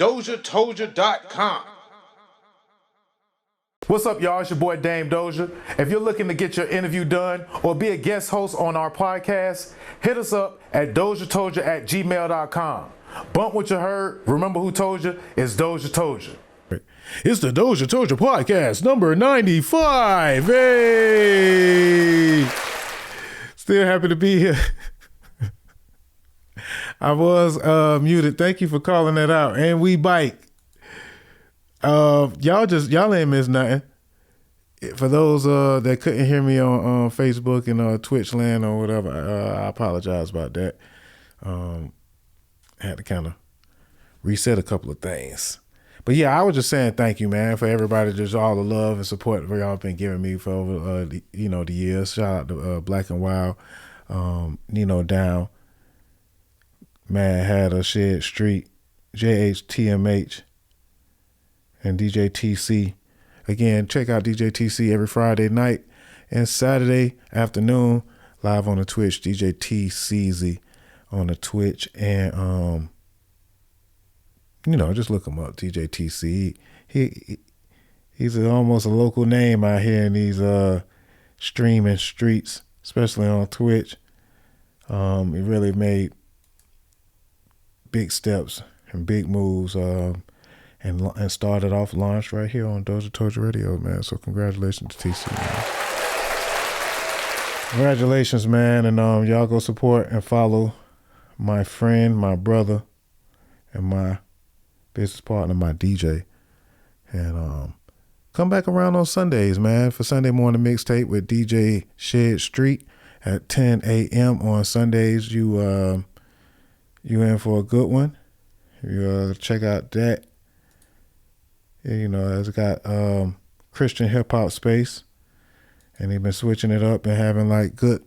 DOZHATOLDYA.COM. What's up, y'all? It's your boy Dame Doja. If you're looking to get your interview done or be a guest host on our podcast, hit us up at DozhaToldya.COM. Bump what you heard. Remember who told you? It's DozhaToldya. It's the DozhaToldya Podcast, number 95. Hey! Still happy to be here. I was muted. Thank you for calling that out. And we bite. Y'all ain't miss nothing. For those that couldn't hear me on Facebook and Twitch land or whatever, I apologize about that. I had to kind of reset a couple of things. But yeah, I was just saying thank you, man, for everybody, just all the love and support that y'all been giving me for over the years. Shout out to Black and Wild, Nino Down, Mad Hatter, Shed Street, JHTMH, and DJ TC. Again, check out DJ TC every Friday night and Saturday afternoon live on the Twitch. DJ TCZ on the Twitch, and just look him up. DJ TC. He's almost a local name out here in these streaming streets, especially on Twitch. He really made big steps and big moves. And started off launched right here on DozhaToldya Radio, man. So congratulations to TC, man. Congratulations, man. And y'all go support and follow my friend, my brother, and my business partner, my DJ. And come back around on Sundays, man, for Sunday morning mixtape with DJ Shed Street at 10 a.m. on Sundays. You in for a good one. You check out that. It's got Christian hip hop space, and they've been switching it up and having good.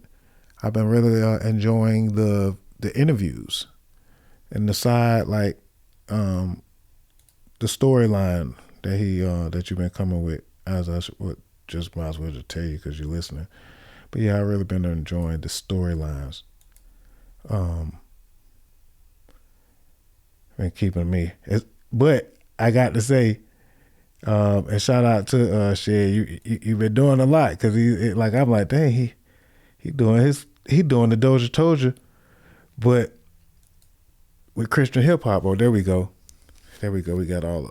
I've been really enjoying the interviews and the side the storyline that that you've been coming with. As I just might as well just tell you because you're listening. But yeah, I've really been enjoying the storylines. Been keeping me, but I got to say. And shout out to Shed. You've been doing a lot because I'm like, dang, he doing the DozhaToldya, but with Christian hip hop. Oh, there we go. We got all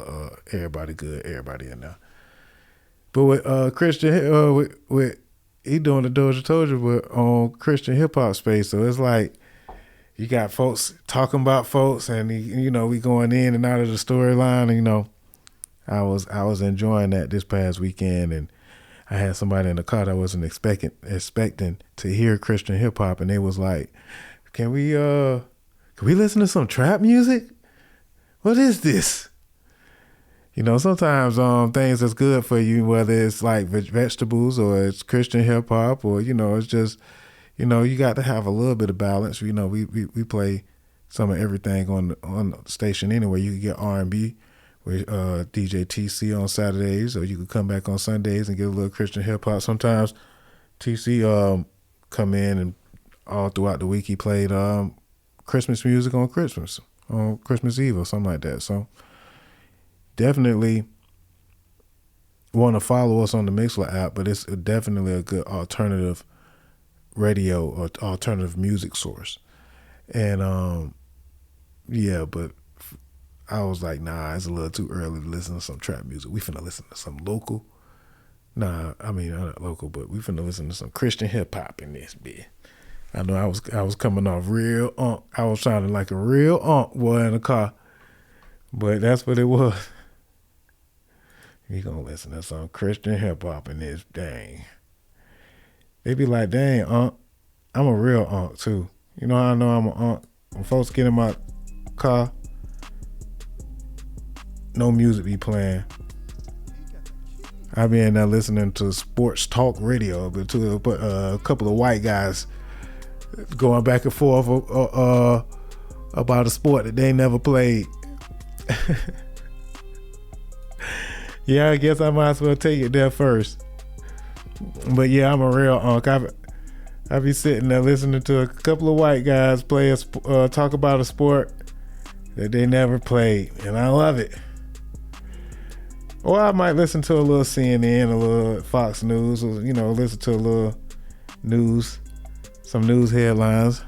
everybody good, everybody in there. But with Christian, with he doing the DozhaToldya, but on Christian hip hop space. So it's like you got folks talking about folks, and we going in and out of the storyline, and I was enjoying that this past weekend, and I had somebody in the car that I wasn't expecting to hear Christian hip hop, and they was like, "Can we listen to some trap music? What is this?" Sometimes things that's good for you, whether it's like vegetables or it's Christian hip hop, or it's just you got to have a little bit of balance. We play some of everything on the station anyway. You can get R&B. With DJ TC on Saturdays, or you could come back on Sundays and get a little Christian hip hop. Sometimes TC come in and all throughout the week he played Christmas music on Christmas Eve or something like that. So definitely want to follow us on the Mixler app, but it's definitely a good alternative radio or alternative music source. And but I was like, nah, it's a little too early to listen to some trap music. We finna listen to some local. Nah, I mean not local, but we finna listen to some Christian hip hop in this bit. I know I was coming off real I was sounding like a real boy in the car, but that's what it was. You gonna listen to some Christian hip hop in this, dang. They be like, dang, I'm a real too. You know how I know I'm a when folks get in my car. No music be playing. I be in there listening to sports talk radio, but to a couple of white guys going back and forth about a sport that they never played. Yeah, I guess I might as well take it there first. But yeah, I'm a real unk. I be sitting there listening to a couple of white guys talk about a sport, that they never played, and I love it. Or I might listen to a little CNN, a little Fox News, or listen to a little news, some news headlines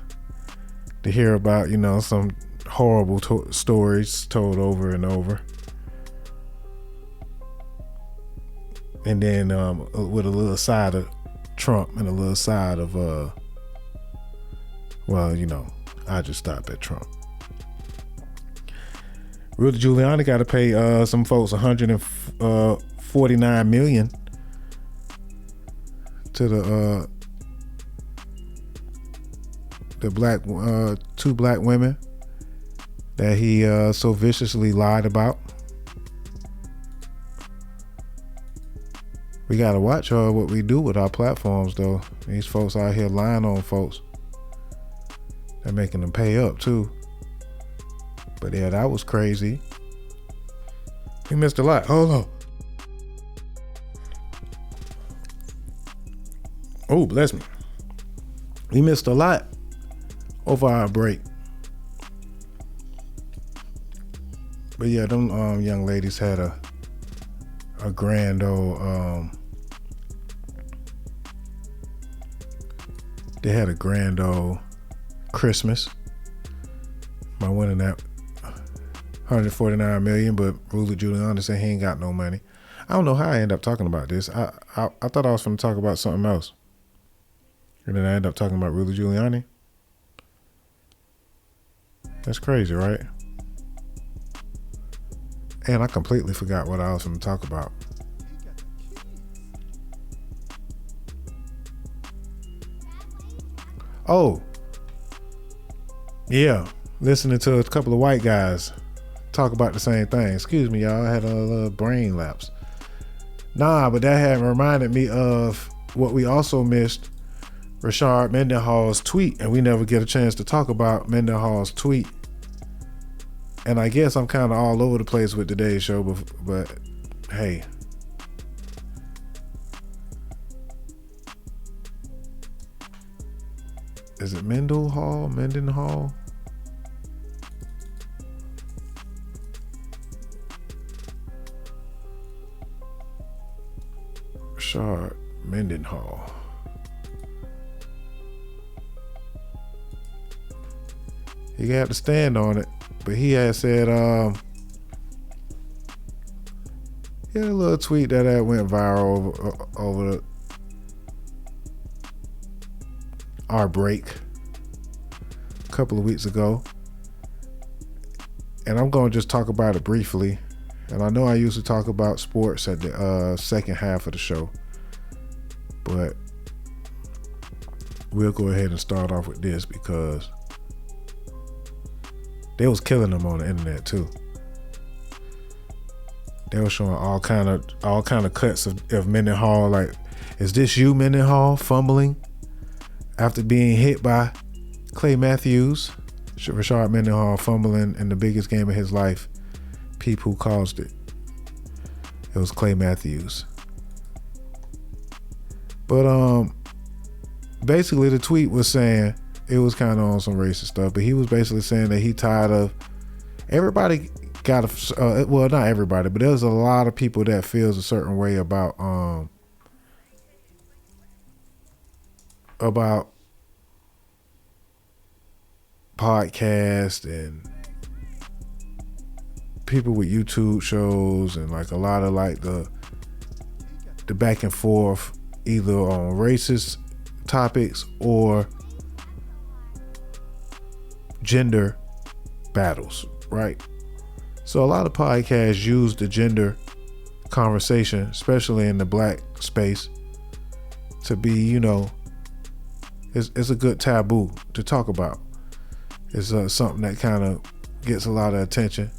to hear about some horrible stories told over and over. And then with a little side of Trump and a little side of I just stopped at Trump. Rudy Giuliani got to pay some folks $149 million to the two black women that he so viciously lied about. We gotta watch what we do with our platforms, though. These folks out here lying on folks. They're making them pay up too. But yeah, that was crazy. We missed a lot. Hold on. Oh, bless me. We missed a lot over our break. But yeah, them young ladies had a grand old they had a grand old Christmas by winning that $149 million, but Rudy Giuliani said he ain't got no money. I don't know how I end up talking about this. I thought I was going to talk about something else, and then I end up talking about Rudy Giuliani. That's crazy, right? And I completely forgot what I was going to talk about. Oh, yeah. Listening to a couple of white guys talk about the same thing. Excuse me, y'all. I had a little brain lapse. Nah, but that had reminded me of what we also missed, Rashard Mendenhall's tweet, and we never get a chance to talk about Mendenhall's tweet. And I guess I'm kind of all over the place with today's show, but hey. Is it Mendenhall? Rashard Mendenhall. He got to stand on it, but he had said he had a little tweet that went viral over our break a couple of weeks ago, and I'm going to just talk about it briefly. And I know I usually talk about sports at the second half of the show, but we'll go ahead and start off with this because they was killing them on the internet too. They were showing all kind of cuts of Mendenhall. Like, is this you, Mendenhall, fumbling after being hit by Clay Matthews? Rashard Mendenhall fumbling in the biggest game of his life. Peep who caused it. It was Clay Matthews. But basically the tweet was saying, it was kind of on some racist stuff, but he was basically saying that he tired of everybody got well, not everybody, but there's a lot of people that feels a certain way about podcasts and people with YouTube shows, and like a lot of like the back and forth either on racist topics or gender battles, right? So a lot of podcasts use the gender conversation, especially in the black space, to be, it's a good taboo to talk about. It's something that kind of gets a lot of attention.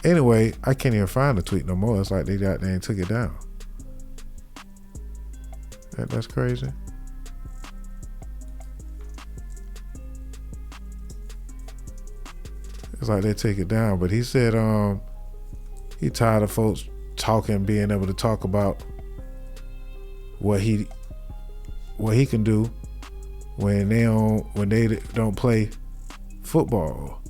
Anyway, I can't even find the tweet no more. It's like they took it down. That's crazy. It's like they take it down. But he said he tired of folks being able to talk about what he can do, when they don't play football.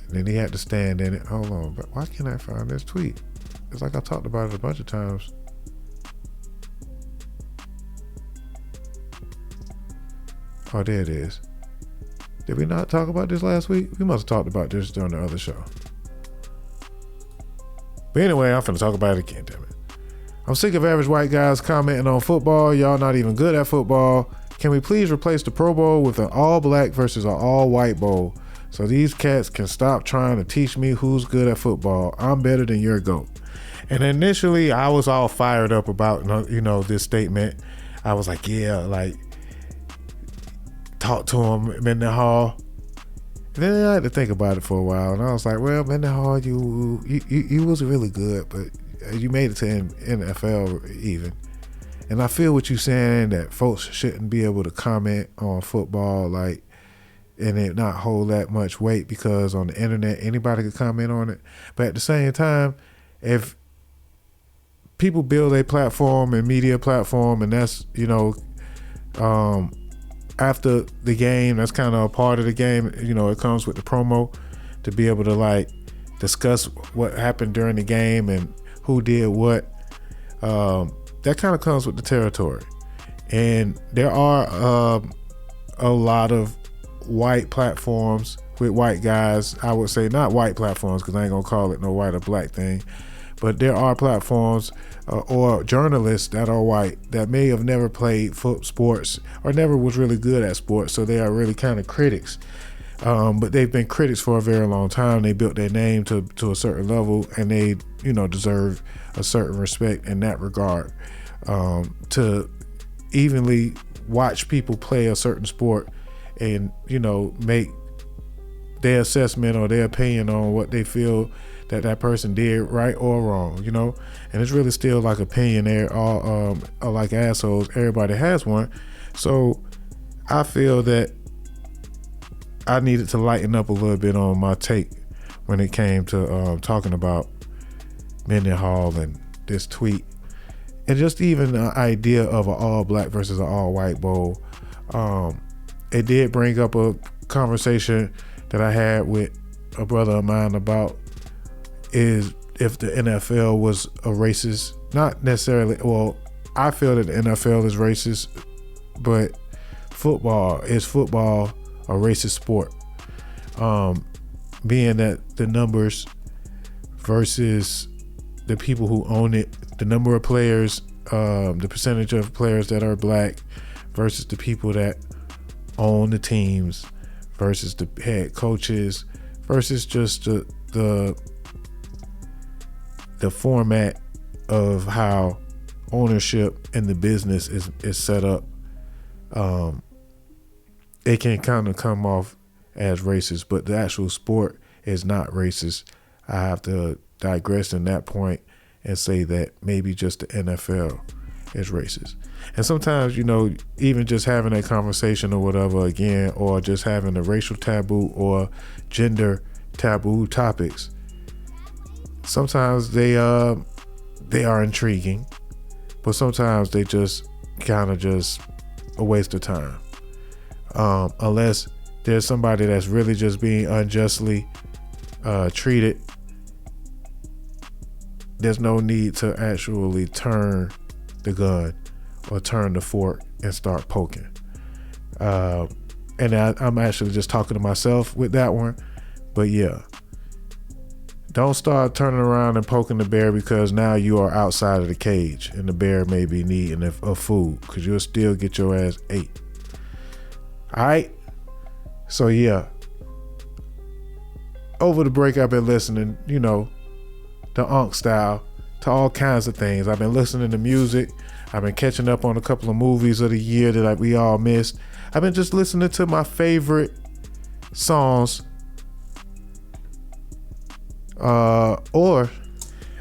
And then he had to stand in it. Hold on, but why can't I find this tweet? It's like I talked about it a bunch of times. Oh, there it is. Did we not talk about this last week? We must have talked about this during the other show. But anyway, I'm finna talk about it again, damn it. I'm sick of average white guys commenting on football. Y'all not even good at football. Can we please replace the Pro Bowl with an all black versus an all white bowl so these cats can stop trying to teach me who's good at football? I'm better than your GOAT. And initially, I was all fired up about, this statement. I was like, yeah, like, talk to him, Mendenhall. And then I had to think about it for a while, and I was like, well, Mendenhall, you was really good, but you made it to NFL even. And I feel what you're saying, that folks shouldn't be able to comment on football, like, and it not hold that much weight, because on the internet, anybody could comment on it. But at the same time, if people build a platform and media platform, and that's, after the game, that's kind of a part of the game. It comes with the promo to be able to like discuss what happened during the game and who did what. That kind of comes with the territory. And there are a lot of white platforms with white guys. I would say not white platforms, because I ain't gonna call it no white or black thing. But there are platforms or journalists that are white that may have never played sports or never was really good at sports, so they are really kind of critics. But they've been critics for a very long time. They built their name to a certain level, and they, deserve a certain respect in that regard. To evenly watch people play a certain sport and, make their assessment or their opinion on what they feel that person did right or wrong, and it's really still like opinion. They're all are like assholes. Everybody has one. So I feel that I needed to lighten up a little bit on my take when it came to talking about Mendenhall and this tweet, and just even the idea of an all black versus an all white bowl. It did bring up a conversation that I had with a brother of mine about is if the NFL was a racist. Not necessarily, well, I feel that the NFL is racist, but is football a racist sport? Being that the numbers versus the people who own it, the number of players, the percentage of players that are black versus the people that own the teams versus the head coaches versus just the format of how ownership in the business is set up. It can kind of come off as racist, but the actual sport is not racist. I have to digress in that point and say that maybe just the NFL is racist. And sometimes, even just having a conversation or whatever again, or just having a racial taboo or gender taboo topics, sometimes they are intriguing, but sometimes they just kind of just a waste of time. Unless there's somebody that's really just being unjustly treated, there's no need to actually turn the gun or turn the fork and start poking. And I'm actually just talking to myself with that one. But yeah, don't start turning around and poking the bear because now you are outside of the cage and the bear may be needing a food, because you'll still get your ass ate. All right. So yeah, over the break I've been listening, the Unk style, to all kinds of things. I've been listening to music. I've been catching up on a couple of movies of the year that we all missed. I've been just listening to my favorite songs, or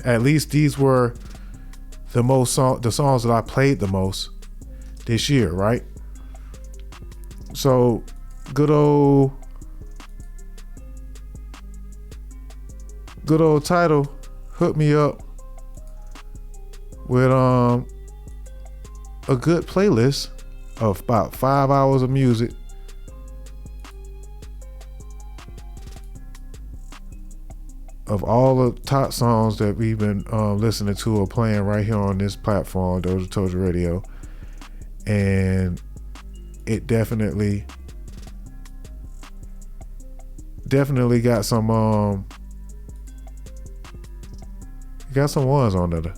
at least these were the songs that I played the most this year, right? So good old title, Hook Me Up with a good playlist of about 5 hours of music. Of all the top songs that we've been listening to or playing right here on this platform, DozhaToldya Radio. And it definitely got some ones on there.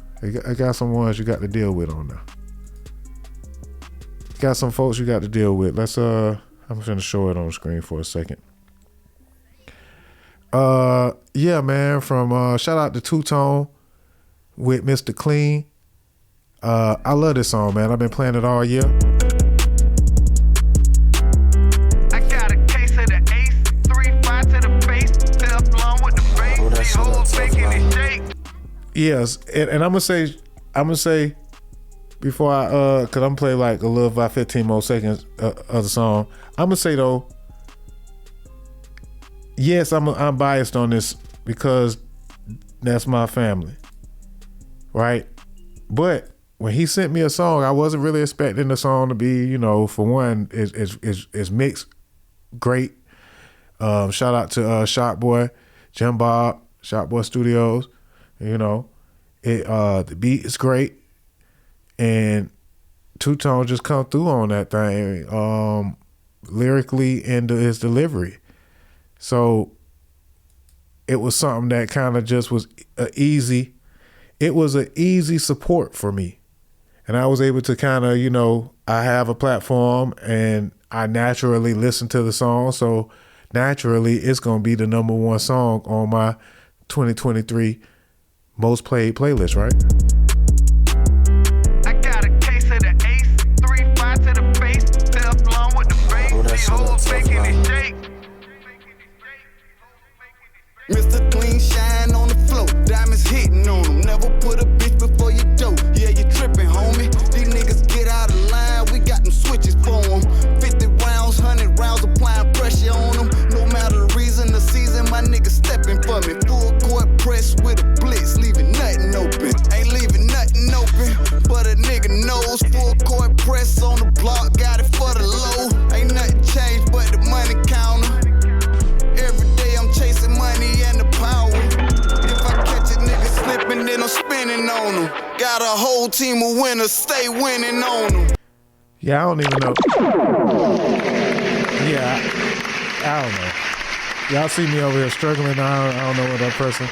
I got some ones you got to deal with on there. Got some folks you got to deal with. I'm gonna show it on the screen for a second. Yeah, man, from shout out to TwoTone with Mr. Clean. I love this song, man. I've been playing it all year. I got a case of the ace, 3-5 to the face, Teflon with the face, the whole making it shake. Yes, and I'm gonna say before cause I'm gonna play like a little about 15 more seconds of the song. I'm gonna say though, yes, I'm biased on this because that's my family, right? But when he sent me a song, I wasn't really expecting the song to be, for one, is mixed great. Shout out to Shot Boy, Jim Bob, Shot Boy Studios. The beat is great, and TwoTone just come through on that thing, lyrically and his delivery. So it was something that kind of just was an easy support for me. And I was able to kind of, I have a platform and I naturally listen to the song. So naturally it's going to be the number one song on my 2023 most played playlist, right? I got a case of the ace, 3-5 to the face, Teflon with the face, the whole making it shake. Mr. Clean shine on the floor, diamonds hitting on them. Never put a bitch before your dough. Yeah, you tripping, homie. These niggas get out of line, we got them switches for them. 50 rounds, 100 rounds, applying pressure on them. No matter the reason, the season, my niggas stepping for me. Full court press with a blitz, leaving nothing open. Ain't leaving nothing open, but a nigga knows. Full court press on the block, got it for the low. Ain't nothing changed but the money counter. Every day I'm chasing money and the power. If I catch a nigga slipping, then I'm spinning on him. Got a whole team of winners, stay winning on them. Yeah, I don't even know. Yeah, I don't know. Y'all see me over here struggling. I don't know what that person.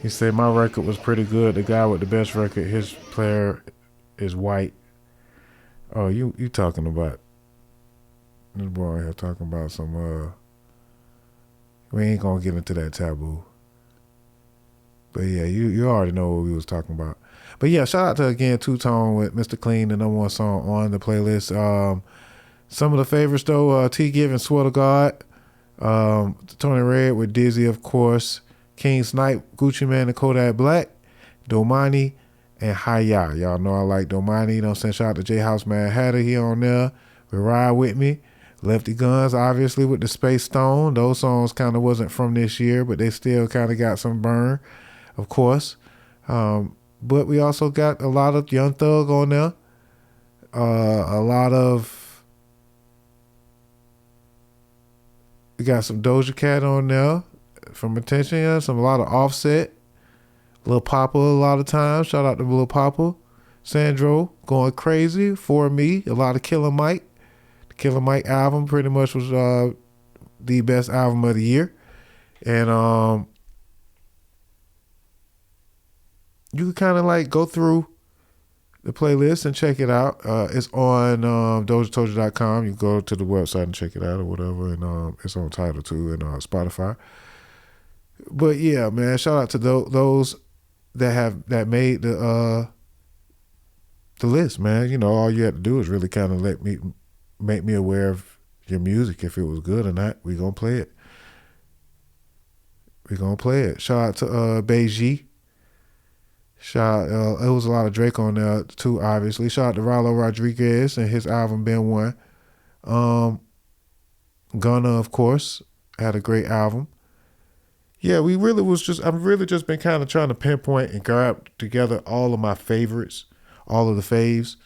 He said my record was pretty good. The guy with the best record, his player is white. Oh, you talking about this boy here talking about some we ain't gonna get into that taboo. But yeah, you already know what we was talking about. But yeah, shout out to again TwoTone with Mr. Clean, the number one song on the playlist. Some of the favorites though, T Given, Swear to God, Tony Red with Dizzy, of course, King Snipe, Gucci Mane and Kodak Black, Domani, and Hiya. Y'all know I like Domani, shout out to J House Mad Hatter, he on there with Ride With Me. Lefty Guns, obviously, with the Space Stone. Those songs kind of wasn't from this year, but they still kind of got some burn, of course. But we also got a lot of Young Thug on there. We got some Doja Cat on there from Attention. A lot of Offset. Lil Papa a lot of times. Shout out to Lil Papa. Sandro going crazy for me. A lot of Killer Mike. The Killer Mike album pretty much was the best album of the year. And you can kind of like go through the playlist and check it out. It's on DozhaToldya.com. You can go to the website and check it out or whatever. And it's on Tidal too and Spotify. But yeah, man, shout out to those that made the list, man. All you had to do is really kind of make me aware of your music. If it was good or not, we gonna play it. Shout out to Brazy. It was a lot of Drake on there too, obviously. Shout out to Rallo Rodriguez and his album Been One. Gunna, of course, had a great album. yeah, I'm really just been kind of trying to pinpoint and grab together all of my favorites, all of the faves.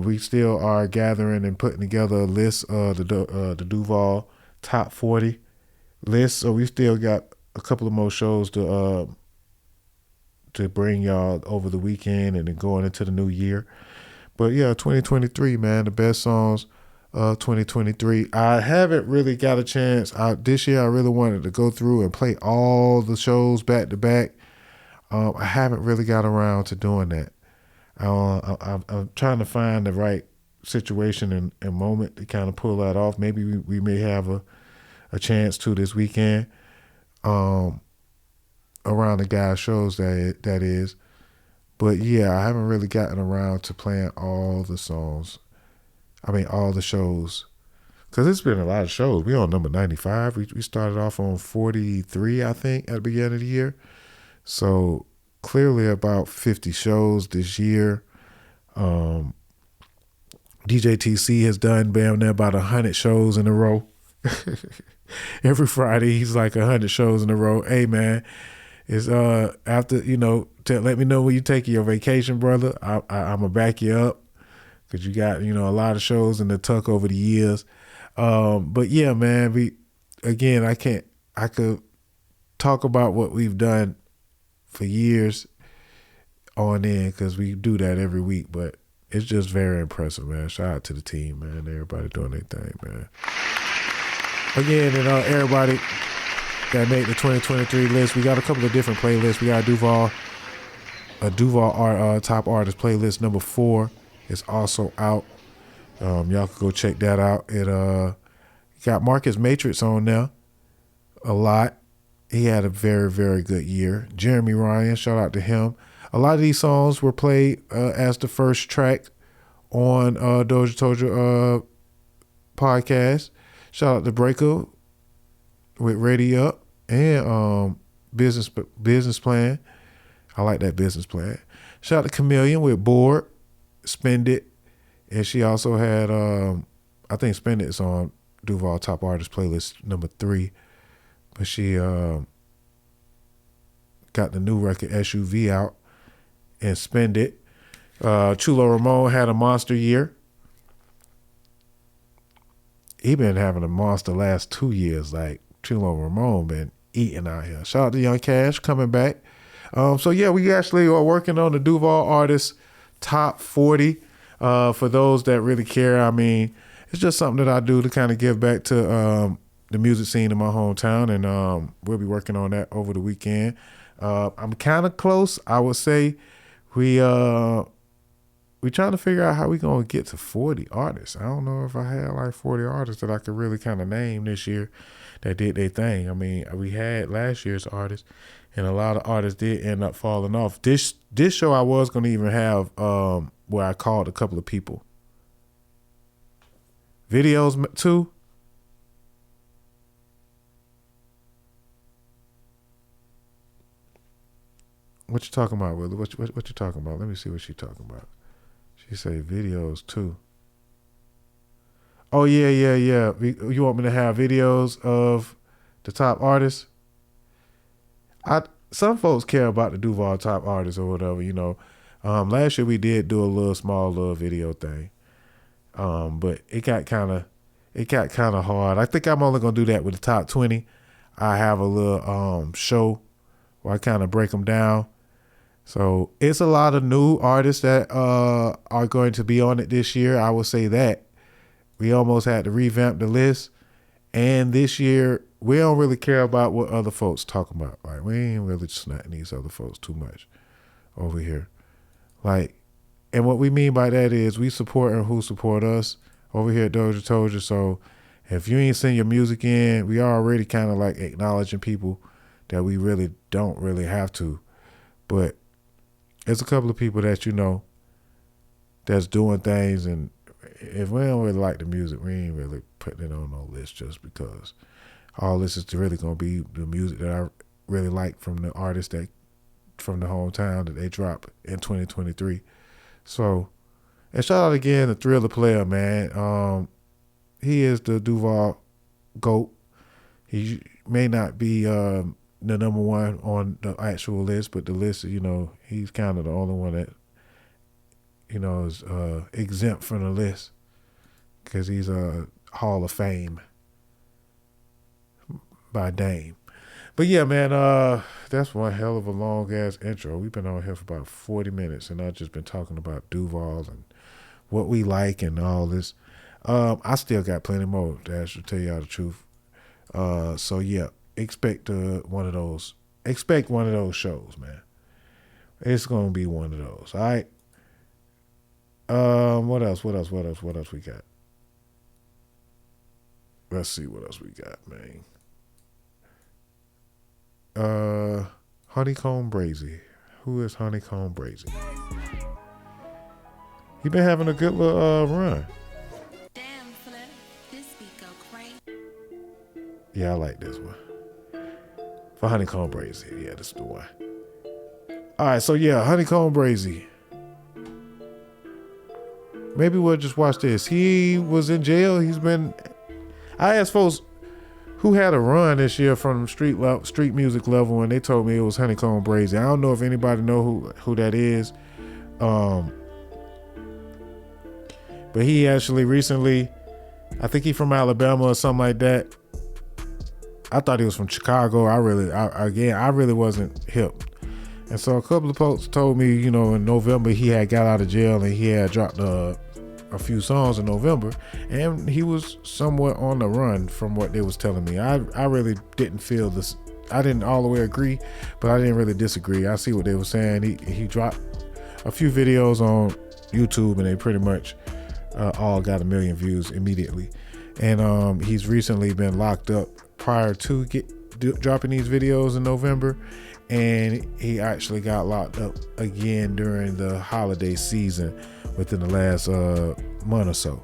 We still are gathering and putting together a list of the Duval top 40 list. So we still got a couple of more shows to bring y'all over the weekend and then going into the new year. But yeah, 2023, man, the best songs of 2023. I haven't really got a chance. This year I really wanted to go through and play all the shows back to back. I haven't really got around to doing that. I'm trying to find the right situation and moment to kind of pull that off. Maybe we may have a chance to this weekend around the guys' shows that is. But yeah, I haven't really gotten around to playing all the songs. I mean, all the shows. Because it's been a lot of shows. We on number 95. We started off on 43, I think, at the beginning of the year. So clearly about 50 shows this year. DJ TC has done damn near about 100 shows in a row. Every Friday, he's like 100 shows in a row. Hey, man, it's after, let me know when you take your vacation, brother. I'm going to back you up. Because you got, a lot of shows in the tuck over the years. But yeah, man, I could talk about what we've done for years on end because we do that every week. But it's just very impressive, man. Shout out to the team, man. Everybody doing their thing, man. Again, and everybody that made the 2023 list, we got a couple of different playlists. We got a Duval top artist playlist number 4. It's also out. Y'all can go check that out. It got Marcus Matrix on there a lot. He had a very, very good year. Jeremy Ryan, shout out to him. A lot of these songs were played as the first track on DozhaToldya Podcast. Shout out to Breaker with Ready Up and Business Plan. I like that Business Plan. Shout out to Chameleon with Bored. Spend It, and she also had I think Spend It is on Duval Top Artist playlist number 3, but she got the new record SUV out and Spend It. Chulo Ramon had a monster year. He been having a monster last 2 years. Like Chulo Ramon been eating out here. Shout out to Young Cash coming back. So yeah, we actually are working on the Duval Artist Top 40 for those that really care. I mean, it's just something that I do to kind of give back to the music scene in my hometown, and we'll be working on that over the weekend. I'm kind of close. I would say we trying to figure out how we gonna get to 40 artists. I don't know if I had like 40 artists that I could really kind of name this year that did their thing. I mean, we had last year's artists, and a lot of artists did end up falling off. This show I was going to even have where I called a couple of people. Videos too. What you talking about, Willie? What you talking about? Let me see what she talking about. She say videos too. Oh, yeah. You want me to have videos of the top artists? Some folks care about the Duval top artists or whatever, Last year we did do a small video thing. But it got kind of hard. I think I'm only going to do that with the top 20. I have a little show where I kind of break them down. So it's a lot of new artists that are going to be on it this year. I will say that. We almost had to revamp the list. And this year, we don't really care about what other folks talk about. Like, we ain't really snatching these other folks too much over here. Like, and what we mean by that is we supporting who support us over here at DozhaToldya. So if you ain't send your music in, we already kind of like acknowledging people that we really don't really have to. But there's a couple of people that that's doing things, and if we don't really like the music, we ain't really putting it on no list just because. All this is really going to be the music that I really like from the artists that from the hometown that they drop in 2023. So, and shout out again to Thriller Player, man. He is the Duval GOAT. He may not be the number one on the actual list, but the list, you know, he's kind of the only one that, you know, is exempt from the list because he's a Hall of Fame by Dame. But yeah, man, that's one hell of a long ass intro. We've been on here for about 40 minutes, and I've just been talking about Duval and what we like and all this. I still got plenty more to tell y'all the truth. So yeah, expect one of those shows, man. It's gonna be one of those. All right. What else we got? Let's see what else we got, man. HoneyKomb Brazy. Who is HoneyKomb Brazy? He been having a good little run. Yeah, I like this one. For HoneyKomb Brazy. Yeah, this is the one. All right, so yeah, HoneyKomb Brazy. Maybe we'll just watch this. He was in jail. I asked folks who had a run this year from street music level, and they told me it was HoneyKomb Brazy. I don't know if anybody know who that is. But he actually recently, I think he from Alabama or something like that. I thought he was from Chicago. I really wasn't hip. And so a couple of folks told me, you know, in November he had got out of jail and he had dropped a few songs in November, and he was somewhat on the run from what they was telling me. I really didn't feel this. I didn't all the way agree, but I didn't really disagree. I see what they were saying. He dropped a few videos on YouTube, and they pretty much all got 1 million views immediately. And he's recently been locked up prior to dropping these videos in November, and he actually got locked up again during the holiday season within the last month or so,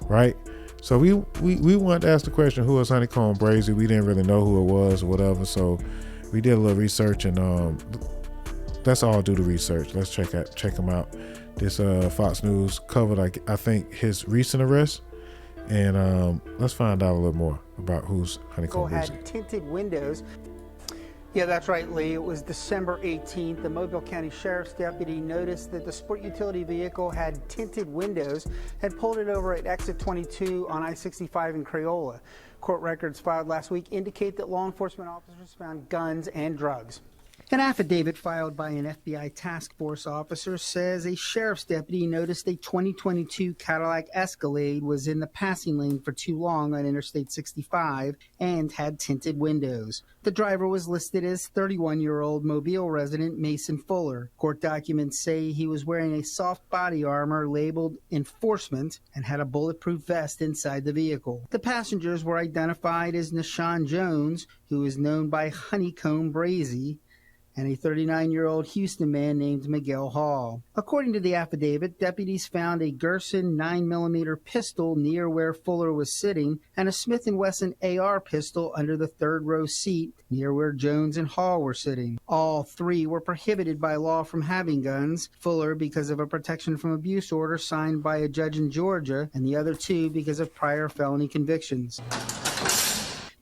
right? So we wanted to ask the question, who is HoneyKomb Brazy? We didn't really know who it was or whatever, so we did a little research, and let's all do the research. Let's check him out. This Fox News covered, I think, his recent arrest, and let's find out a little more about who's HoneyKomb Brazy. Had tinted windows. Yeah, that's right, Lee. It was December 18th. The Mobile County Sheriff's deputy noticed that the sport utility vehicle had tinted windows, had pulled it over at exit 22 on I-65 in Crayola. Court records filed last week indicate that law enforcement officers found guns and drugs. An affidavit filed by an FBI task force officer says a sheriff's deputy noticed a 2022 Cadillac Escalade was in the passing lane for too long on Interstate 65 and had tinted windows. The driver was listed as 31-year-old Mobile resident Mason Fuller. Court documents say he was wearing a soft body armor labeled enforcement and had a bulletproof vest inside the vehicle. The passengers were identified as Nashawn Jones, who is known by HoneyKomb Brazy, and a 39-year-old Houston man named Miguel Hall. According to the affidavit, deputies found a Gerson 9mm pistol near where Fuller was sitting and a Smith & Wesson AR pistol under the third row seat near where Jones and Hall were sitting. All three were prohibited by law from having guns, Fuller because of a protection from abuse order signed by a judge in Georgia, and the other two because of prior felony convictions.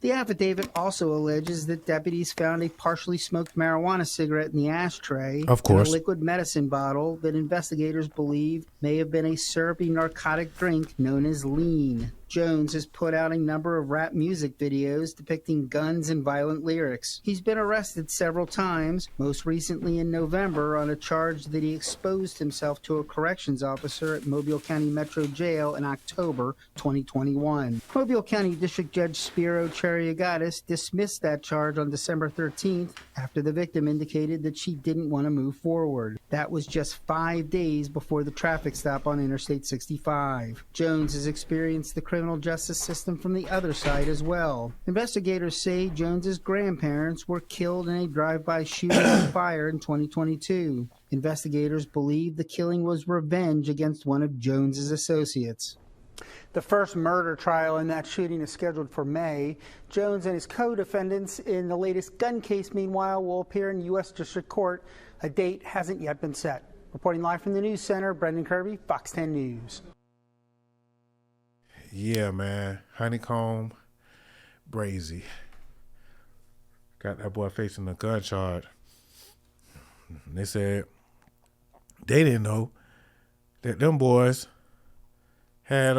The affidavit also alleges that deputies found a partially smoked marijuana cigarette in the ashtray, of course, and a liquid medicine bottle that investigators believe may have been a syrupy narcotic drink known as lean. Jones has put out a number of rap music videos depicting guns and violent lyrics. He's been arrested several times, most recently in November on a charge that he exposed himself to a corrections officer at Mobile County Metro Jail in October 2021. Mobile County District Judge Spiro Chariagatis dismissed that charge on December 13th after the victim indicated that she didn't want to move forward. That was just 5 days before the traffic stop on Interstate 65. Jones has experienced the criminal justice system from the other side as well. Investigators say Jones's grandparents were killed in a drive-by shooting and fire in 2022. Investigators believe the killing was revenge against one of Jones's associates. The first murder trial in that shooting is scheduled for May. Jones and his co-defendants in the latest gun case, meanwhile, will appear in U.S. District Court. A date hasn't yet been set. Reporting live from the News Center, Brendan Kirby, Fox 10 News. Yeah, man. HoneyKomb Brazy. got that boy facing a gun charge. And they said they didn't know that them boys had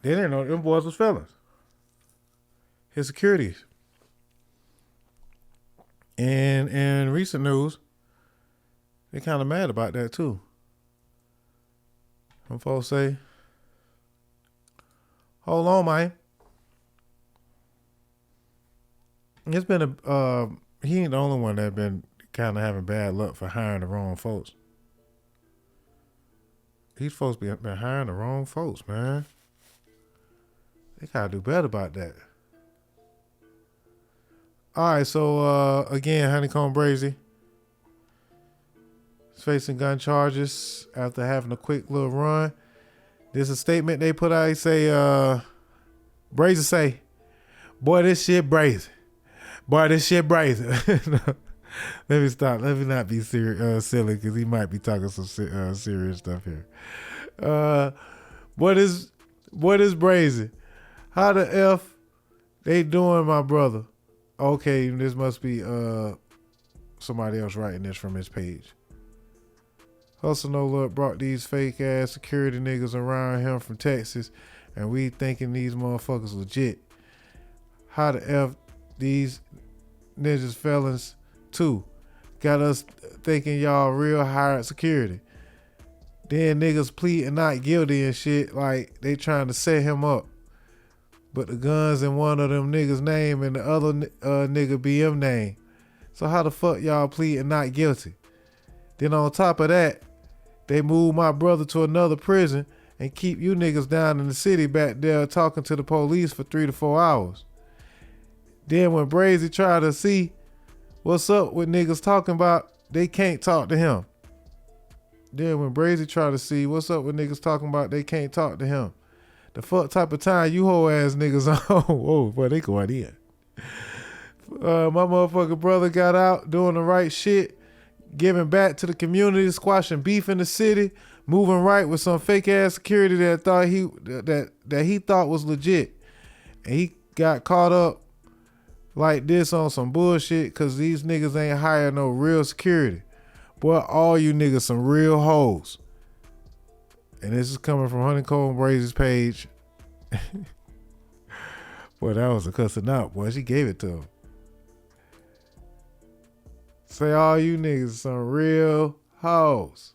they didn't know them boys was felons. His securities. And in recent news, they kind of mad about that too. Some folks say, hold on, man. It's been he ain't the only one that been kind of having bad luck for hiring the wrong folks. These folks been hiring the wrong folks, man. They gotta do better about that. All right, so again, HoneyKomb Brazy is facing gun charges after having a quick little run. There's a statement they put out. They say, Brazy say, boy, this shit brazy. Boy, this shit brazy. Let me stop. Let me not be silly because he might be talking some serious stuff here. What is brazy? How the F they doing, my brother? Okay, this must be somebody else writing this from his page. Hustle No Luck brought these fake ass security niggas around him from Texas, and we thinking these motherfuckers legit. How the F these ninjas felons too got us thinking y'all real hired security. Then niggas pleading not guilty and shit like they trying to set him up. But the guns in one of them niggas' name and the other nigga BM name. So how the fuck y'all pleading not guilty? Then on top of that, they move my brother to another prison and keep you niggas down in the city back there talking to the police for 3 to 4 hours. Then when Brazy tried to see what's up with niggas talking about, they can't talk to him. Then when Brazy tried to see what's up with niggas talking about, they can't talk to him. The fuck type of time you whole ass niggas on? Whoa, boy, they going in. My motherfucking brother got out doing the right shit, giving back to the community, squashing beef in the city, moving right with some fake ass security that thought he thought was legit, and he got caught up like this on some bullshit because these niggas ain't hired no real security. Boy, all you niggas some real hoes. And this is coming from HoneyKomb Brazy's page. Boy, that was a cussing out, boy. She gave it to him. Say all you niggas some real hoes.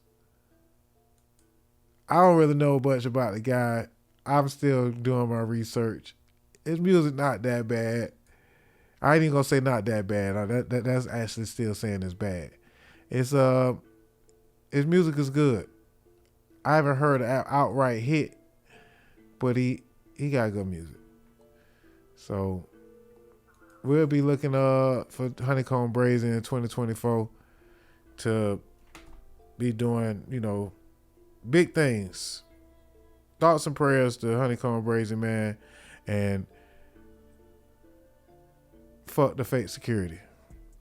I don't really know much about the guy. I'm still doing my research. His music not that bad. I ain't even gonna say not that bad. That's actually still saying it's bad. It's his music is good. I haven't heard an outright hit, but he got good music. So we'll be looking for HoneyKomb Brazy in 2024 to be doing, big things. Thoughts and prayers to HoneyKomb Brazy, man, and fuck the fake security.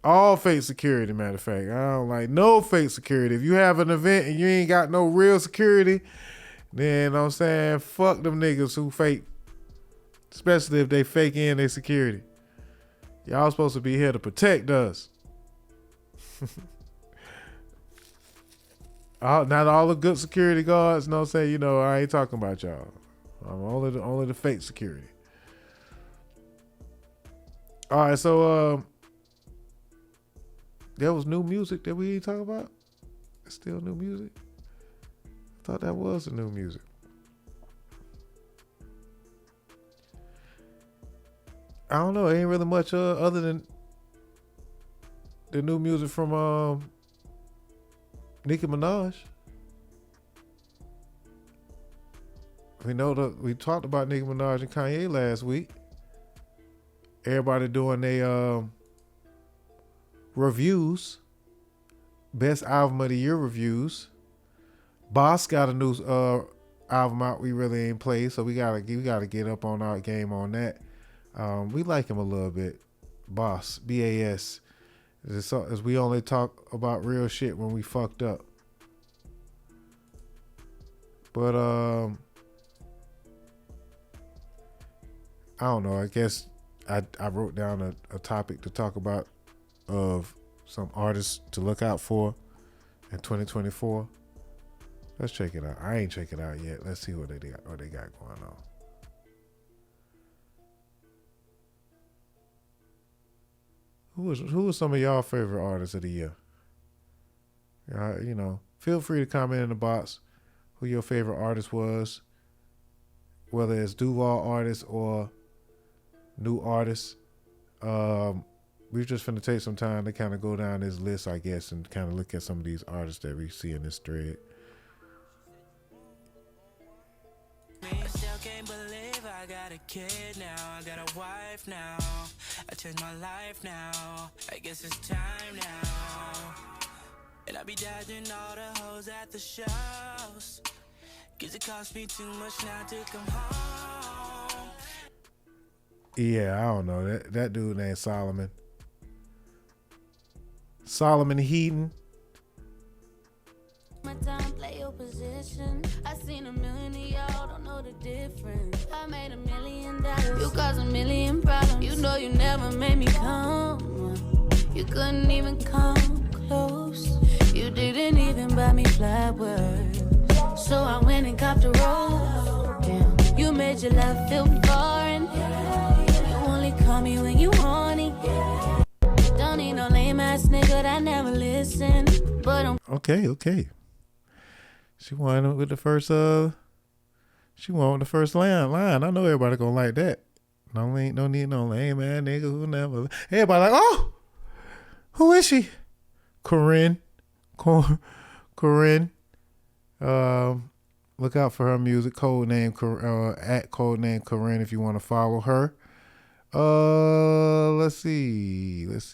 All fake security, matter of fact. I don't like no fake security. If you have an event and you ain't got no real security, then, you know what I'm saying, fuck them niggas who fake. Especially if they fake in their security. Y'all supposed to be here to protect us. Not all the good security guards, you know what I'm saying? I ain't talking about y'all. I'm only the fake security. All right, so there was new music that we ain't talking about? It's still new music? I thought that was the new music. I don't know. It ain't really much other than the new music from Nicki Minaj. We talked about Nicki Minaj and Kanye last week. Everybody doing their reviews, best album of the year reviews. Boss got a new album out we really ain't played, so we gotta get up on our game on that. We like him a little bit. Boss, B-A-S. As we only talk about real shit when we fucked up. But I don't know. I guess I wrote down a topic to talk about of some artists to look out for in 2024. Let's check it out. I ain't check it out yet. Let's see what they got going on. Who was some of y'all favorite artists of the year? Feel free to comment in the box who your favorite artist was, whether it's Duval artists or new artists. We're just finna take some time to kind of go down this list, I guess, and kind of look at some of these artists that we see in this thread. I still can't believe I got a kid now. I got a wife now. I changed my life now. I guess it's time now. And I be dodging all the hoes at the shows. Cause it cost me too much now to come home. Yeah, I don't know. That dude named Solomon. Solomon Heaton. My time, play your position. I seen a million of y'all, don't know the difference. I made $1 million. You caused a million problems. You know you never made me come. You couldn't even come close. You didn't even buy me flowers. So I went and copped a rose. Damn. You made your love feel foreign. You only call me when you want it. Don't need no lame ass nigga that never listen. But I'm Okay. She won with the first she won with the first line. I know everybody gonna like that. No need no lame ass nigga who never. Everybody like, oh, who is she? Corinne. Look out for her music. At codename Corinne if you want to follow her. Let's see. Let's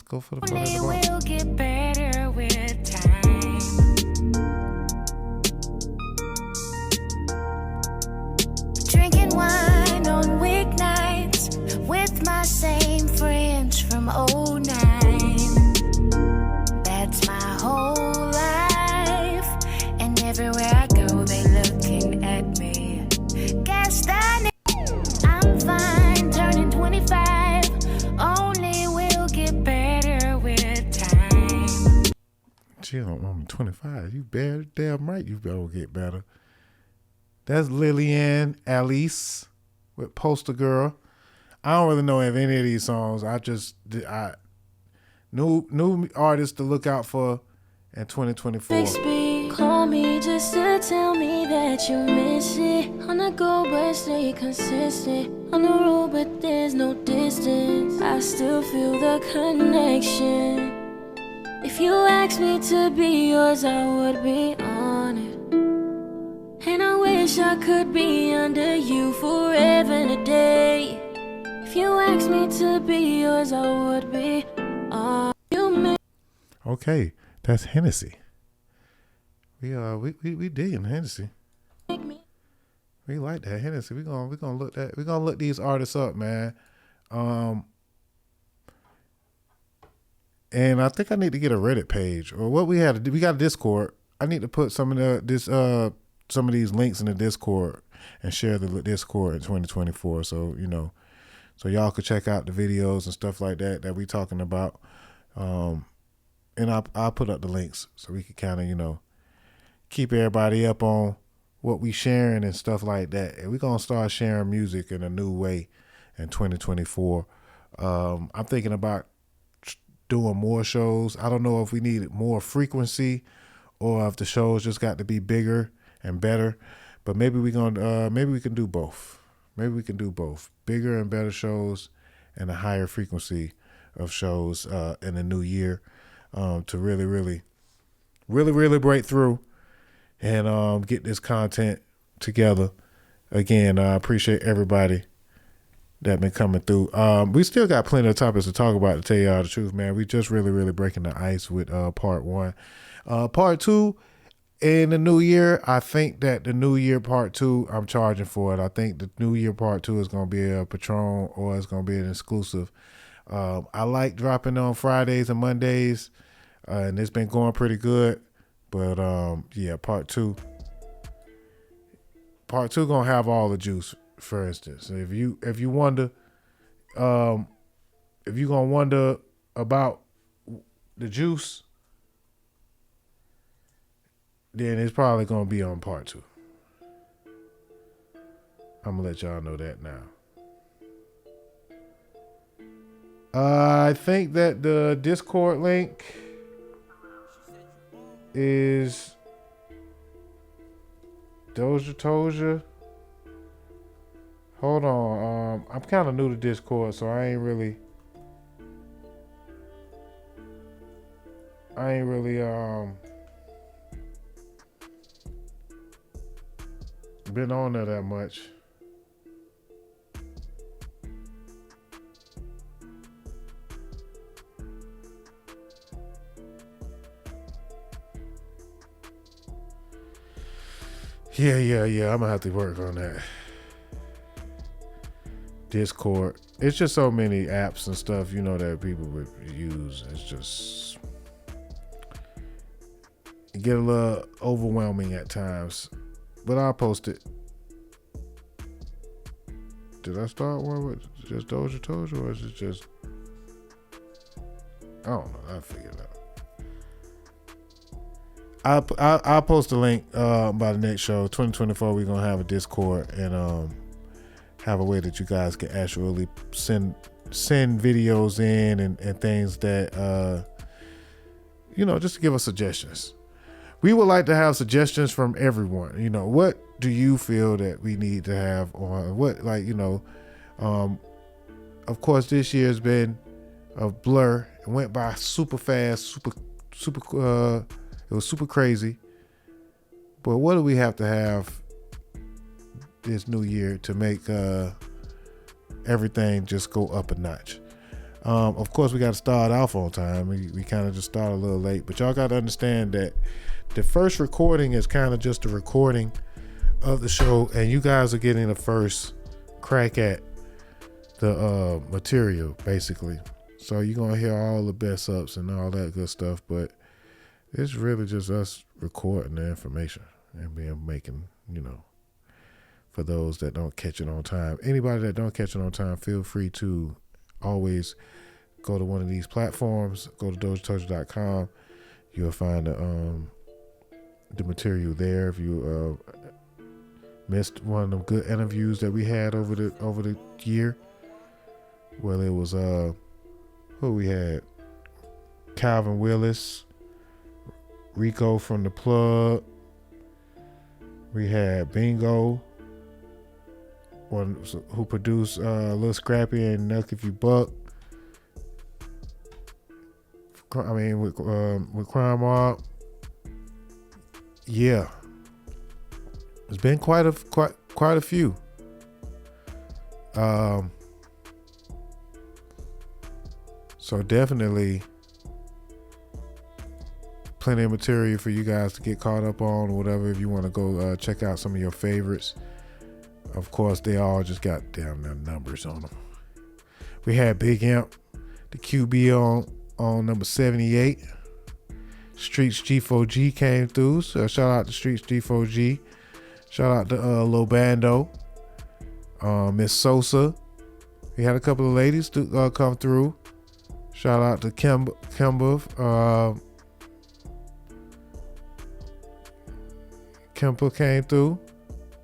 go for the fun of the ball. will get better with time. Drinking wine on weeknights with my same friends from '09. That's my whole life, and everywhere I go, they looking at me. Guess that I'm fine, turning 25. Only will get better with time. Chill, I'm 25. You better, damn right you better get better. That's Lillian Alice with Poster Girl. I don't really know if any of these songs. New artists to look out for in 2024. Bixby, call me just to tell me that you miss it. On the go, but stay consistent. On the road, but there's no distance. I still feel the connection. If you asked me to be yours, I would be on it. And I wish I could be under you forever and a day. If you asked me to be yours, I would be on you. Okay, that's Hennessy. We digging Hennessy. We like that Hennessy. We gonna look these artists up, man. And I think I need to get a Reddit page, or what we got a Discord. I need to put some of these links in the Discord and share the Discord in 2024. So so y'all could check out the videos and stuff like that we talking about. And I'll put up the links so we can kind of keep everybody up on what we sharing and stuff like that. And we're gonna start sharing music in a new way in 2024. I'm thinking about doing more shows. I don't know if we need more frequency or if the shows just got to be bigger and better, but maybe we can do both. Maybe we can do both, bigger and better shows and a higher frequency of shows in the new year, to really break through and get this content together. Again, I appreciate everybody that been coming through. We still got plenty of topics to talk about, to tell y'all the truth, man. We just really breaking the ice with part 1. Part 2 in the new year, I think that the new year part 2, I'm charging for it. I think the new year part 2 is going to be a Patron, or it's going to be an exclusive. I like dropping on Fridays and Mondays, and it's been going pretty good. But part 2 gonna have all the juice for instance, if you wonder, if you gonna wonder about the juice, then it's probably gonna be on part 2. I'm gonna let y'all know that now. I think that the Discord link is DozhaToldya. Hold on. I'm kind of new to Discord, so I ain't really been on there that much. Yeah. I'm gonna have to work on that. Discord. It's just so many apps and stuff, that people would use. It's just it get a little overwhelming at times. But I'll post it. Did I start one with just DozhaToldya, or is it just? I don't know. I'll figure it out. I'll post a link by the next show. 2024, we're gonna have a Discord and have a way that you guys can actually send videos in and things that just to give us suggestions. We would like to have suggestions from everyone. What do you feel that we need to have on what, of course this year's been a blur. It went by super fast, super it was super crazy. But what do we have to have this new year to make everything just go up a notch? Of course, we got to start off on time. We kind of just started a little late, but y'all got to understand that the first recording is kind of just a recording of the show, and you guys are getting the first crack at the material, basically. So you're going to hear all the best ups and all that good stuff, but it's really just us recording the information and making, for those that don't catch it on time. Anybody that don't catch it on time, feel free to always go to one of these platforms. Go to DozhaToldya.com. You'll find the material there. If you missed one of the good interviews that we had over the year, well, it was who we had: Calvin Willis, Rico from the Plug. We had Bingo, who produced Lil Scrappy and Nuck If You Buck. With Crime Mob. Yeah, there's been quite a few. So definitely plenty of material for you guys to get caught up on, or whatever. If you want to go check out some of your favorites, of course they all just got damn numbers on them. We had Big Imp, the QB on number 78. Streets G4G came through, so shout out to Streets G4G. Shout out to Lil Bando, Miss Sosa. We had a couple of ladies to come through. Shout out to Kimba. Kemper came through.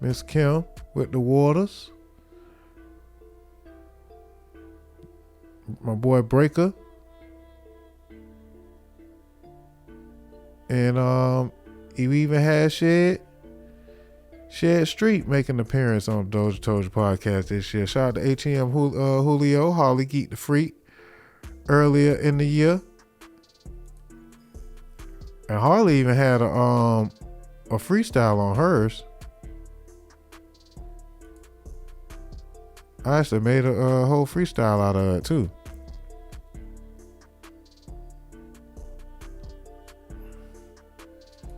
Miss Kim with the Waters. My boy Breaker. And we even had Shed Street making an appearance on the DozhaToldya Podcast this year. Shout out to HM Julio, Harlee Geek the Freak, earlier in the year. And Harlee even had a freestyle on hers. I actually made a whole freestyle out of it too.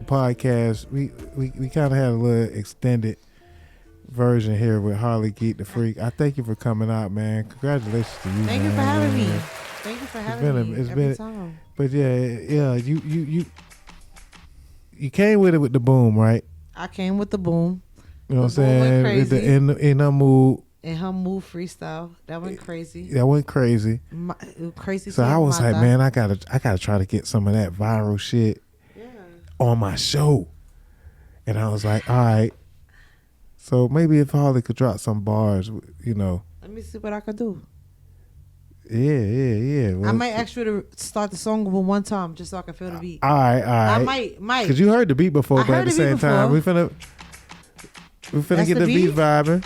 Podcast, we kind of had a little extended version here with Harlee Geek the Freak. I thank you for coming out, man. Congratulations to you. Thank you for having me. Thank you for having me. It's been time. But yeah, you came with it with the boom, right? I came with the boom. You know what I'm boy went saying? crazy. In her mood. In her mood freestyle. That went crazy. That went crazy. Crazy. So I was like, man, I gotta try to get some of that viral shit on my show. And I was like, all right. So maybe if Harlee could drop some bars, you know. Let me see what I could do. Yeah. Well, I might ask you to start the song over one time just so I can feel the beat. All right. I might. Because you heard the beat before, but at the same time, we finna get the beat vibing.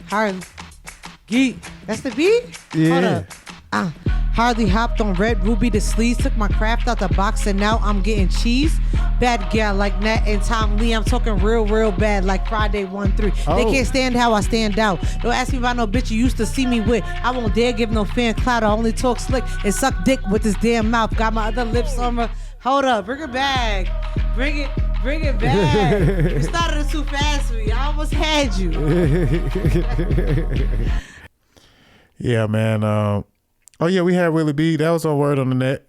Harlee Geek. That's the beat? Yeah. Hold up. Harlee hopped on Red Ruby the sleeves, took my craft out the box, and now I'm getting cheese. Bad gal like Nat and Tom Lee. I'm talking real bad like Friday 1-3. Oh. They can't stand how I stand out. Don't ask me about no bitch you used to see me with. I won't dare give no fan clout. I only talk slick and suck dick with this damn mouth. Got my other lips on my... Hold up, bring it back. Bring it back. You started it too fast for me. I almost had you. Yeah, man. Oh yeah, we had Willie B. That was our word on the net.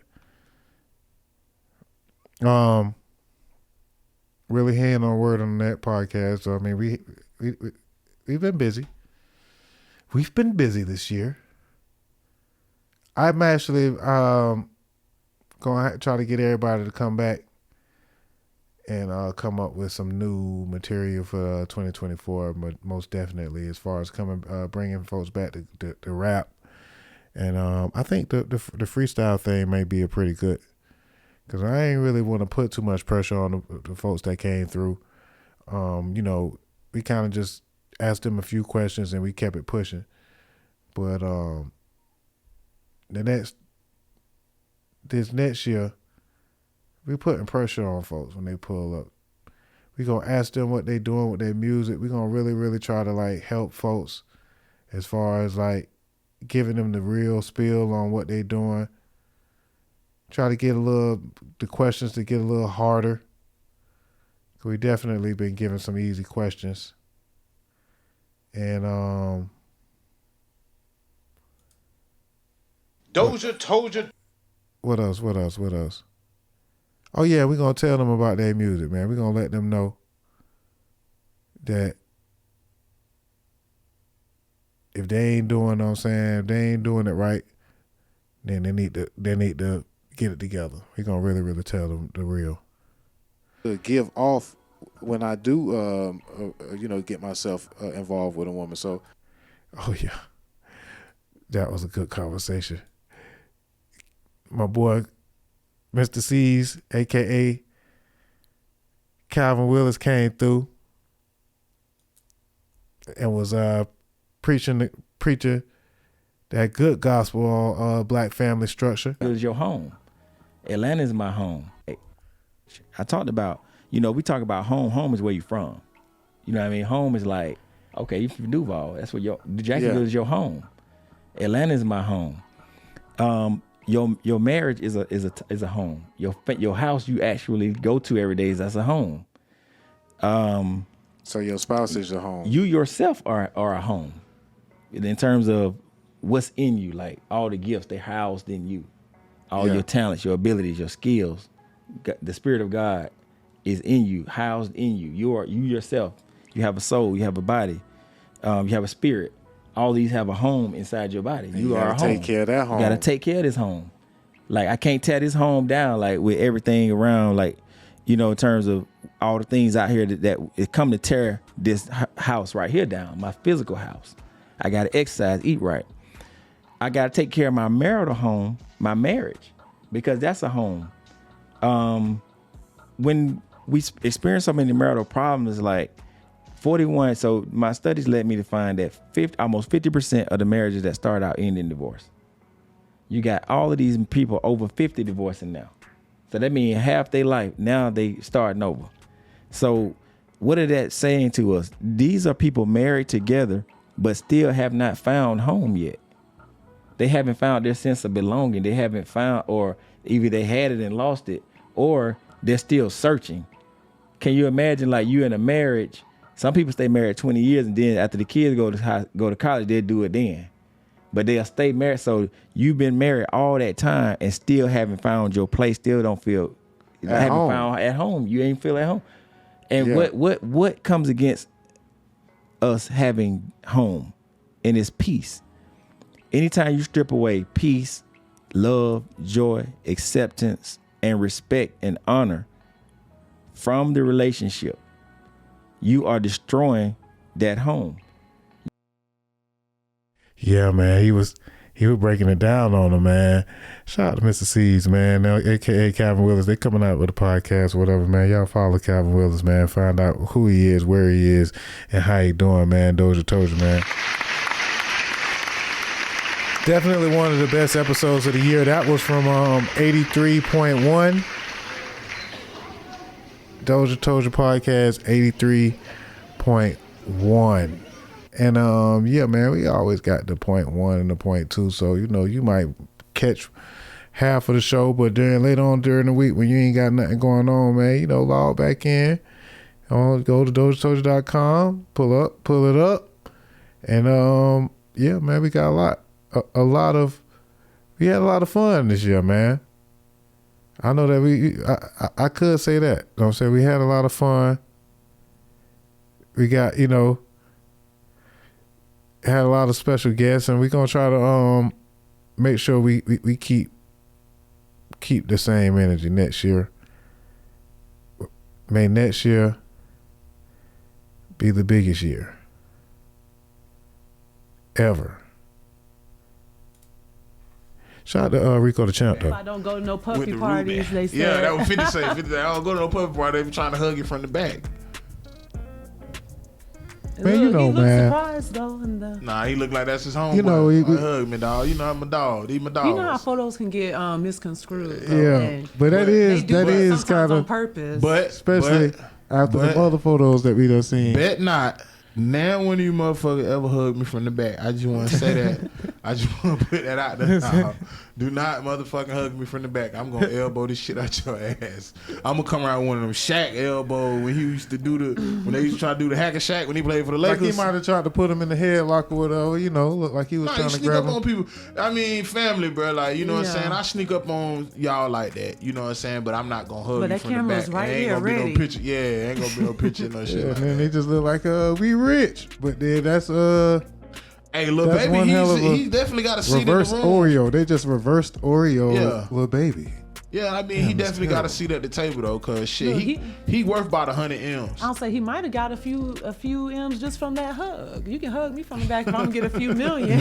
Really hand on word on the net podcast. So I mean, we've been busy. We've been busy this year. I'm actually gonna try to get everybody to come back and come up with some new material for 2024. But most definitely, as far as bringing folks back to rap. And I think the freestyle thing may be a pretty good, because I ain't really want to put too much pressure on the folks that came through. You know, we kind of just asked them a few questions and we kept it pushing. But this next year, we putting pressure on folks when they pull up. We gonna ask them what they doing with their music. We gonna really try to like help folks as far as like giving them the real spiel on what they doing. Try to get the questions to get a little harder. We definitely been giving some easy questions. And DozhaToldya. What else? Oh yeah, we're gonna tell them about their music, man. We're gonna let them know that if they ain't doing, what I'm saying, if they ain't doing it right, then they need to get it together. We're gonna really tell them the real. To give off when I do, get myself involved with a woman. So, oh yeah, that was a good conversation. My boy, Mr. C's, aka Calvin Willis, came through and was preaching that good gospel on black family structure. It was your home. Atlanta is my home. I talked about, we talk about home. Home is where you're from. You know what I mean? Home is like, okay, you from Duval. That's where Jacksonville is your home. Atlanta is my home. Your marriage is a home. Your house you actually go to every day, that's a home. So your spouse is your home. You yourself are a home. In terms of what's in you, like all the gifts, they're housed in you. All your talents, your abilities, your skills. The Spirit of God is in you, housed in you. You yourself. You have a soul, you have a body, you have a spirit. All these have a home inside your body. You are a home. Take care of that home. You gotta take care of this home. Like I can't tear this home down, like with everything around, like, in terms of all the things out here that it come to tear this house right here down, my physical house. I gotta exercise, eat right. I gotta take care of my marital home, my marriage, because that's a home. When we experience so many marital problems, like 41, so my studies led me to find that almost 50% of the marriages that start out end in divorce. You got all of these people over 50 divorcing now. So that means half their life, now they starting over. So what is that saying to us? These are people married together, but still have not found home yet. They haven't found their sense of belonging. They haven't found, or either they had it and lost it, or they're still searching. Can you imagine, like, you in a marriage? Some people stay married 20 years, and then after the kids go to college, they'll do it then. But they'll stay married. So you've been married all that time and still haven't found your place. Still don't feel found at home. You ain't feel at home. And Yeah. what comes against us having home? And it's peace. Anytime you strip away peace, love, joy, acceptance, and respect and honor from the relationship, you are destroying that home. Yeah, man, he was breaking it down on him, man. Shout out to Mr. C's, man, now, aka Calvin Willis. They coming out with a podcast or whatever, man. Y'all follow Calvin Willis, man. Find out who he is, where he is, and how he doing, man. DozhaToldya, man. Definitely one of the best episodes of the year. That was from 83.1. DozhaToldya Podcast 83.1. And yeah, man, we always got the 0.1 and the 0.2. So, you know, you might catch half of the show, but later on during the week when you ain't got nothing going on, man, you know, log back in. Go to DozhaToldya.com, pull it up. And yeah, man, we got we had a lot of fun this year, man. I know that I could say that. You know what I'm saying? We had a lot of fun. We got, you know, had a lot of special guests, and we're gonna try to make sure we keep the same energy next year. May next year be the biggest year ever. Shout out to Rico the Champ, though. If I don't go to no With puppy the parties, Ruben. they say. Yeah, that was 50 say. 50 say, I don't go to no puppy party. They be trying to hug you from the back. Man, you know, he man. Surprised though, Nah, he look like that's his home. You know, hug me, dog. You know, I'm a dog. These my dogs. You know how photos can get misconstrued. Though, Yeah, and but that is sometimes kind on of, purpose. But especially after the other photos that we done seen. Bet not. Now, one of you motherfuckers ever hug me from the back. I just want to say that. I just want to put that out there. Nah, do not motherfucking hug me from the back. I'm going to elbow this shit out your ass. I'm going to come around with one of them Shaq elbow when he used to when they used to try to do the hacker Shaq when he played for the Lakers. Like he might have tried to put him in the headlock or whatever, you know, look like he was trying to sneak grab up him. on people. I mean, family, bro. Like, you know what I'm Yeah. saying? I sneak up on y'all like that. You know what I'm saying? But I'm not going to hug But you that from the camera's back. right Ain't here gonna be ready. no picture. Yeah, ain't going to be no picture, no shit Yeah, like and then that. they just look like, we rich. But then that's Hey, Lil that's one Baby, hell of a he's definitely got a seat in the reverse room. Oreo. They just reversed Oreo, Yeah. Lil Baby. Yeah, I mean, he definitely got a seat at the table though, cause shit, Look, he worth about 100 M's. I'll say he might have got a few M's just from that hug. You can hug me from the back if I'm gonna get a few million.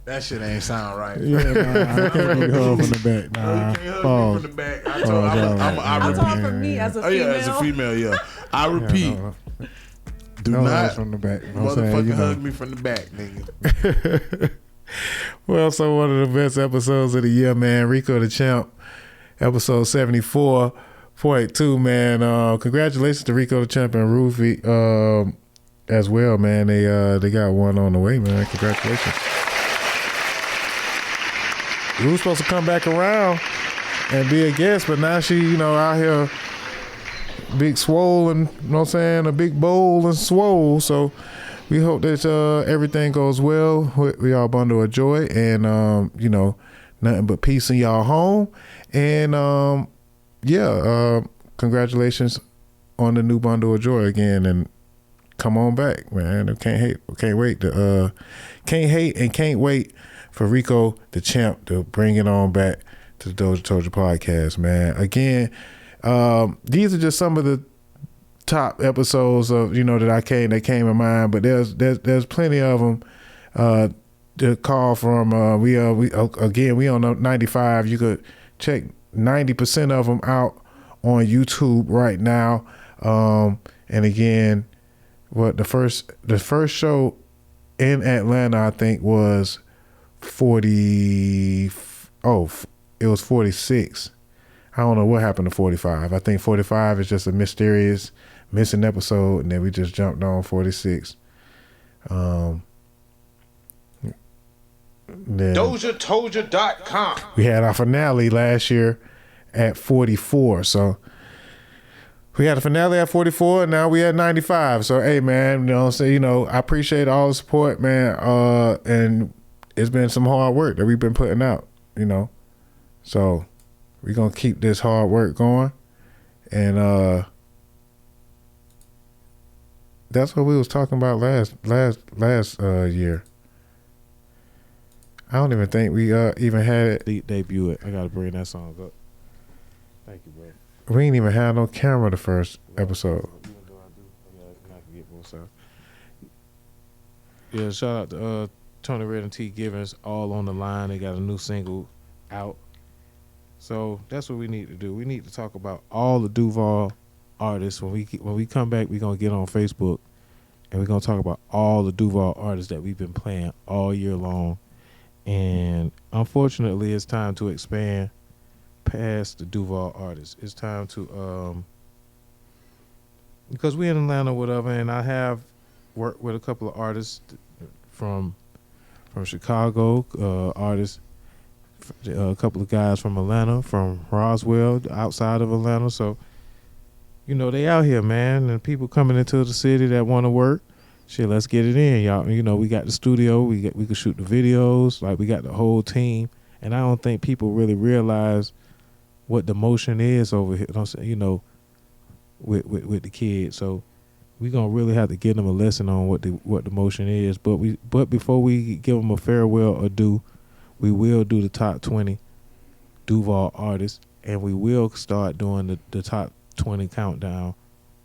That shit ain't sound right. Yeah, nah, I can't be hug from the back. You Nah, can't hug me pause. from the back. I Pause, told, alright. I'm talking for me as a Oh female. yeah, as a female, yeah. I repeat, do No not hugs from the back. You know what I'm saying? motherfucking You know. hug me from the back, nigga. Well, so one of the best episodes of the year, man. Rico the Champ, episode 74.2, man. Congratulations to Rico the Champ and Rufy as well, man. They got one on the way, man. Congratulations. We were supposed to come back around and be a guest, but now she, you know, out here big swollen, you know what I'm saying? A big bowl and swole. So we hope that everything goes well. We all bundle of joy and, you know, nothing but peace in y'all home. And, congratulations on the new bundle of joy again. And come on back, man. Can't hate and can't wait for Rico the Champ to bring it on back to the DozhaToldya Podcast, man. Again, these are just some of the top episodes of, you know, that came in mind, but there's plenty of them to call from. We on 95. You could check 90% of them out on YouTube right now. And again, the first show in Atlanta, I think, was 40. Oh, it was 46. I don't know what happened to 45. I think 45 is just a mysterious missing episode, and then we just jumped on 46. DozhaToldya.com. We had our finale last year at 44. So we had a finale at 44, and now we at 95. So, hey, man, you know what I'm saying? You know, I appreciate all the support, man. And it's been some hard work that we've been putting out, you know. So we're going to keep this hard work going. And That's what we was talking about last year. I don't even think we even had it. Debut it. I gotta bring that song up. Thank you, bro. We ain't even had no camera the first episode. Even though I do, I can get more stuff. Yeah, shout out to Tony Red and T Givens, all on the line. They got a new single out. So that's what we need to do. We need to talk about all the Duval artists. When we come back, we're gonna get on Facebook and we're gonna talk about all the Duval artists that we've been playing all year long. And unfortunately, it's time to expand past the Duval artists. It's time to because we're in Atlanta, whatever, and I have worked with a couple of artists from Chicago, artists, a couple of guys from Atlanta, from Roswell, outside of Atlanta. So, you know, they out here, man, and people coming into the city that want to work. Shit, let's get it in, y'all. You know, we got the studio, we can shoot the videos, like we got the whole team, and I don't think people really realize what the motion is over here. You know, with the kids. So we gonna really have to give them a lesson on what the motion is. But before we give them a farewell ado, we will do the top 20 Duval artists, and we will start doing the top 20 countdown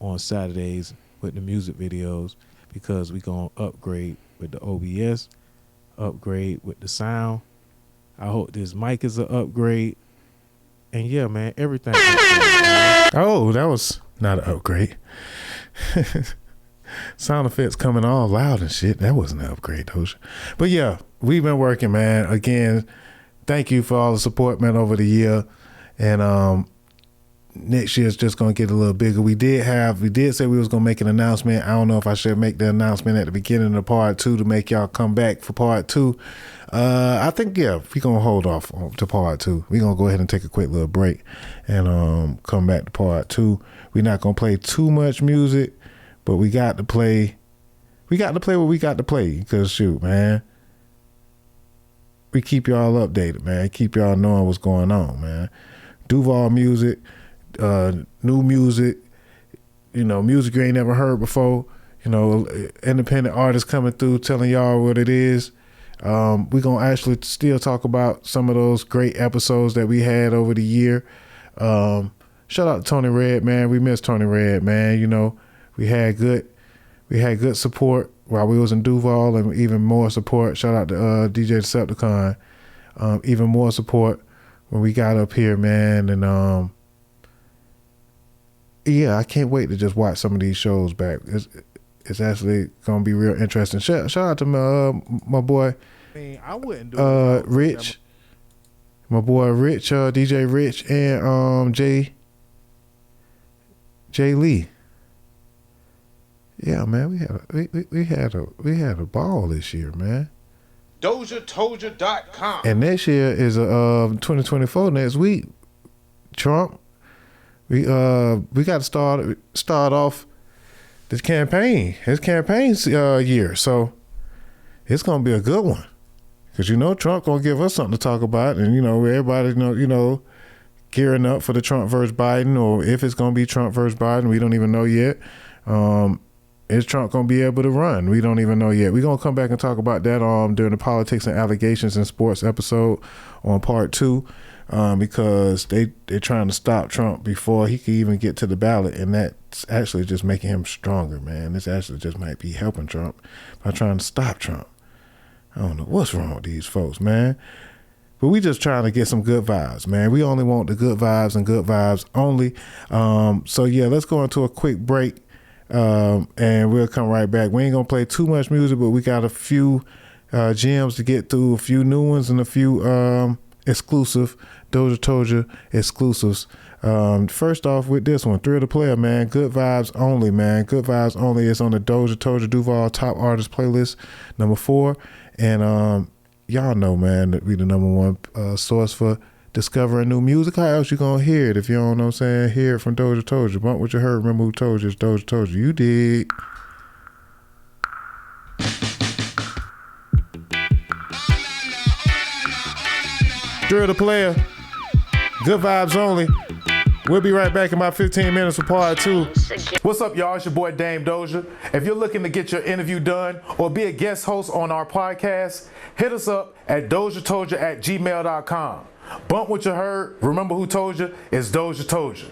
on Saturdays with the music videos, because we gonna upgrade with the OBS, upgrade with the sound. I hope this mic is an upgrade. And yeah, man, everything. Oh, that was not an upgrade. Sound effects coming all loud and shit. That wasn't an upgrade, Dozha. But yeah, we've been working, man. Again, thank you for all the support, man, over the year. And next year's just gonna get a little bigger. We did say we was gonna make an announcement. I don't know if I should make the announcement at the beginning of part 2 to make y'all come back for part 2. I think, yeah, we gonna hold off to part 2. We gonna go ahead and take a quick little break and come back to part 2. We're not gonna play too much music, but we got to play what we got to play, because shoot, man, we keep y'all updated, man. Keep y'all knowing what's going on, man. Duval music, new music, you know, music you ain't never heard before, you know, independent artists coming through telling y'all what it is. We're going to actually still talk about some of those great episodes that we had over the year. Shout out to Tony Red, man. We miss Tony Red, man. You know, we had good support while we was in Duval, and even more support. Shout out to DOZHATOLDYA.COM. Even more support when we got up here, man. And yeah, I can't wait to just watch some of these shows back. It's actually gonna be real interesting. Shout out to my boy, I wouldn't do Rich, my boy Rich, DJ Rich, and Jay Lee. Yeah, man, we had a ball this year, man. DozhaToldya.COM. And next year is 2024. Next week, Trump. We got to start off this campaign. His campaign's year, so it's gonna be a good one. Cause you know Trump gonna give us something to talk about, and you know everybody gearing up for the Trump versus Biden, or if it's gonna be Trump versus Biden, we don't even know yet. Is Trump gonna be able to run? We don't even know yet. We're gonna come back and talk about that during the politics and allegations and sports episode on part 2. Because they're trying to stop Trump before he can even get to the ballot, and that's actually just making him stronger, man. This actually just might be helping Trump by trying to stop Trump. I don't know what's wrong with these folks, man. But we just trying to get some good vibes, man. We only want the good vibes and good vibes only. So yeah, let's go into a quick break, and we'll come right back. We ain't gonna play too much music, but we got a few gems to get through, a few new ones, and a few exclusive DOZHATOLDYA exclusives. First off with this one, Thrill the Player, man. Good vibes only, man. Good vibes only. It's on the DOZHATOLDYA Duval Top Artist playlist, number 4. And y'all know, man, that we the number 1 source for discovering new music. How else you gonna hear it if you don't know what I'm saying? Hear it from DOZHATOLDYA. Bump what you heard, remember who told you. It's DOZHATOLDYA. You dig. Thrill the Player. Good vibes only. We'll be right back in about 15 minutes for part 2. What's up, y'all? It's your boy Dame Doja. If you're looking to get your interview done or be a guest host on our podcast, hit us up at DozhaToldya.COM. Bump what you heard. Remember who told you? It's Doja Told You.